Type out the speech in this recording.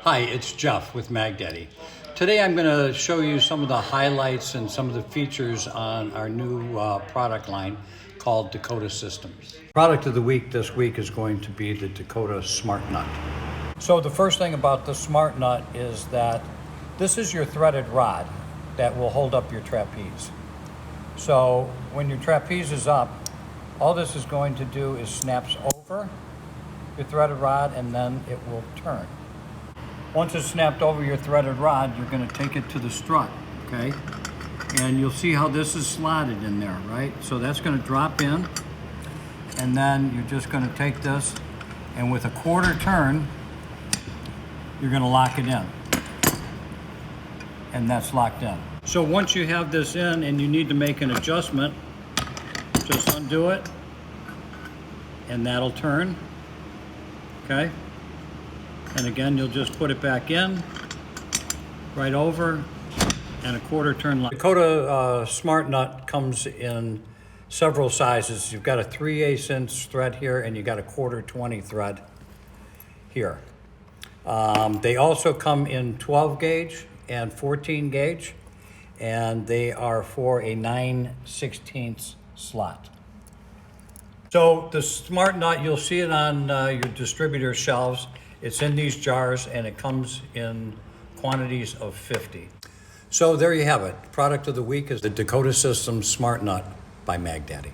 Hi, it's Jeff with MagDaddy. Today I'm going to show you some of the highlights and some of the features on our new product line called Dakota Systems. Product of the week this week is going to be the Dakota Smart Nut. So the first thing about the Smart Nut is that this is your threaded rod that will hold up your trapeze. So when your trapeze is up, all this is going to do is snaps over your threaded rod and then it will turn. Once it's snapped over your threaded rod, you're going to take it to the strut, okay? And you'll see how this is slotted in there, right? So that's going to drop in, and then you're just going to take this, and with a quarter turn, you're going to lock it in. And that's locked in. So once you have this in and you need to make an adjustment, just undo it, and that'll turn, okay? And again, you'll just put it back in, right over, and a quarter turn lock. Dakota Smart Nut comes in several sizes. You've got a 3/8 inch thread here, and you got a 1/4 thread here. They also come in 12 gauge and 14 gauge, and they are for a 9/16 slot. So the Smart Nut, you'll see it on your distributor shelves. It's in these jars and it comes in quantities of 50. So there you have it. Product of the week is the Dakota Systems Smart Nut by MagDaddy.